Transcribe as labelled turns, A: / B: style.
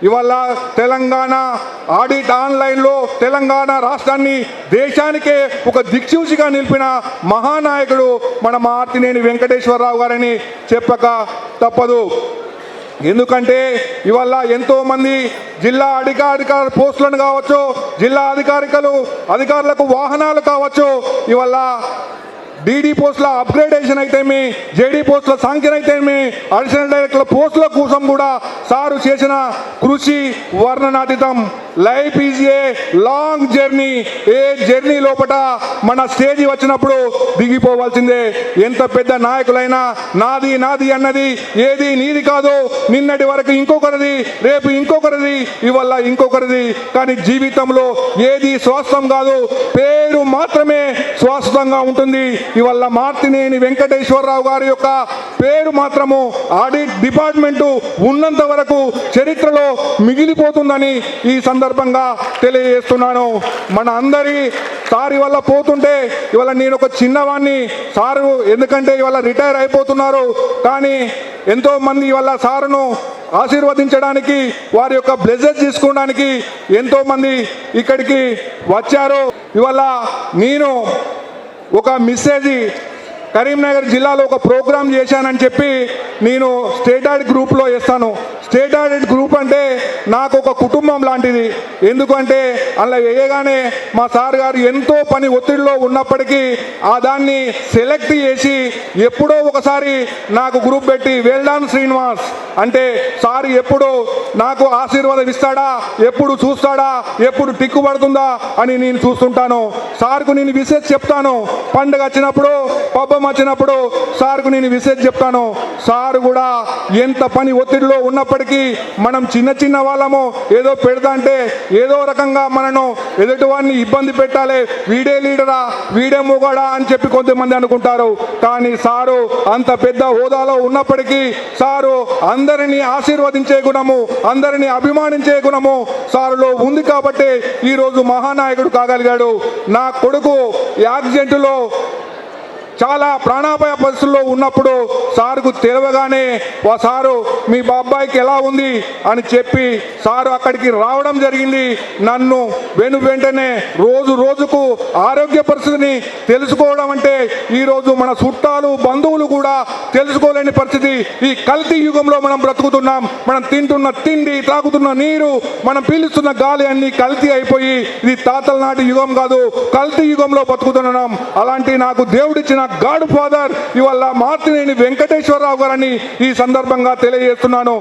A: ఇవాళ తెలంగాణ ఆడిట్ ఆన్లైన్లో తెలంగాణ రాష్ట్రాన్ని దేశానికే ఒక దిక్సూచిగా నిలిపిన మహానాయకుడు మన మార్తినేని వెంకటేశ్వరరావు గారని చెప్పక తప్పదు. ఎందుకంటే ఇవాళ ఎంతోమంది జిల్లా అధికార పోస్టులను కావచ్చు, జిల్లా అధికారులకు వాహనాలు కావచ్చు, ఇవాళ డీడీ పోస్టుల అప్గ్రేడేషన్ అయితేమి, జేడీ పోస్టుల సంఖ్యన అయితేమి, అడిషనల్ డైరెక్టర్ల పోస్టుల కోసం కూడా సారు చేసిన కృషి వర్ణనాతీతం. Life is a long journey. A journey లోపల మన స్టేజీ వచ్చినప్పుడు దిగిపోవాల్సిందే. ఎంత పెద్ద నాయకులైనా నాది నాది అన్నది ఏది నీది కాదు. నిన్నటి వరకు ఇంకొకరిది, రేపు ఇంకొకరిది, ఇవాళ ఇంకొకరిది. కానీ జీవితంలో ఏది శాశ్వతం కాదు, పేరు మాత్రమే శాశ్వతంగా ఉంటుంది. ఇవాళ మార్తినేని వెంకటేశ్వరరావు గారి యొక్క పేరు మాత్రము ఆడిట్ డిపార్ట్మెంటు ఉన్నంత వరకు చరిత్రలో మిగిలిపోతుందని ఈ సందర్భంగా తెలియజేస్తున్నాను. మన అందరి సార్ ఇవాళ పోతుంటే ఇవాళ నేను ఒక చిన్నవాణ్ణి సారు, ఎందుకంటే ఇవాళ రిటైర్ అయిపోతున్నారు. కానీ ఎంతో మంది ఇవాళ సారును ఆశీర్వదించడానికి, వారి యొక్క బ్లెస్సెస్ తీసుకోవడానికి ఎంతో మంది ఇక్కడికి వచ్చారు. ఇవాళ నేను ఒక మెసేజ్ కరీంనగర్ జిల్లాలో ఒక ప్రోగ్రాం చేశానని చెప్పి నేను స్టేట్ ఆడిట్ గ్రూప్లో వేస్తాను. స్టేట్ ఆడిట్ గ్రూప్ అంటే నాకు ఒక కుటుంబం లాంటిది. ఎందుకంటే అలా వేయగానే మా సార్ గారు ఎంతో పని ఒత్తిడిలో ఉన్నప్పటికీ ఆ దాన్ని సెలెక్ట్ చేసి ఎప్పుడో ఒకసారి నాకు గ్రూప్ పెట్టి వెల్డాన్ శ్రీనివాస్ అంటే సార్ ఎప్పుడు నాకు ఆశీర్వాదం ఇస్తాడా, ఎప్పుడు చూస్తాడా, ఎప్పుడు టిక్కు పడుతుందా అని నేను చూస్తుంటాను. సార్కు నేను విశేష్ చెప్తాను. పండుగ వచ్చినప్పుడు, పబ్బం వచ్చినప్పుడు సార్కు నేను విశేష్ చెప్తాను. సార్ కూడా ఎంత పని ఒత్తిడిలో ఉన్నప్పటికీ మనం చిన్న చిన్న వాళ్ళము ఏదో పెడతా అంటే ఏదో రకంగా మనను ఎదుటివాడిని ఇబ్బంది పెట్టాలి, వీడే లీడరా, వీడే మొగాడా అని చెప్పి కొంతమంది అనుకుంటారు. కానీ సారు అంత పెద్ద హోదాలో ఉన్నప్పటికీ సారు అందరినీ ఆశీర్వదించే గుణము, అందరినీ అభిమానించే గుణము సారులో ఉంది కాబట్టి ఈరోజు మహానాయకుడు కాగలిగాడు. నా కొడుకు యాక్సిడెంట్లో చాలా ప్రాణాపాయ పరిస్థితుల్లో ఉన్నప్పుడు సారుకు తెలవగానే ఆ సారు మీ బాబాయికి ఎలా ఉంది అని చెప్పి సారు అక్కడికి రావడం జరిగింది. నన్ను వెంటనే రోజుకు ఆరోగ్య పరిస్థితిని తెలుసుకోవడం అంటే ఈరోజు మన చుట్టాలు బంధువులు కూడా తెలుసుకోలేని పరిస్థితి. ఈ కల్తీ యుగంలో మనం బ్రతుకుతున్నాం. మనం తింటున్న తిండి, తాగుతున్న నీరు, మనం పీలుస్తున్న గాలి అన్ని కల్తీ అయిపోయి ఇది తాతల నాటి యుగం కాదు, కల్తీ యుగంలో బతుకుతున్నాం. అలాంటి నాకు దేవుడిచ్చిన గాడ్ ఫాదర్ ఇవాళ మార్తినేని వెంకటేశ్వరరావు గారని ఈ సందర్భంగా తెలియజేస్తున్నాను.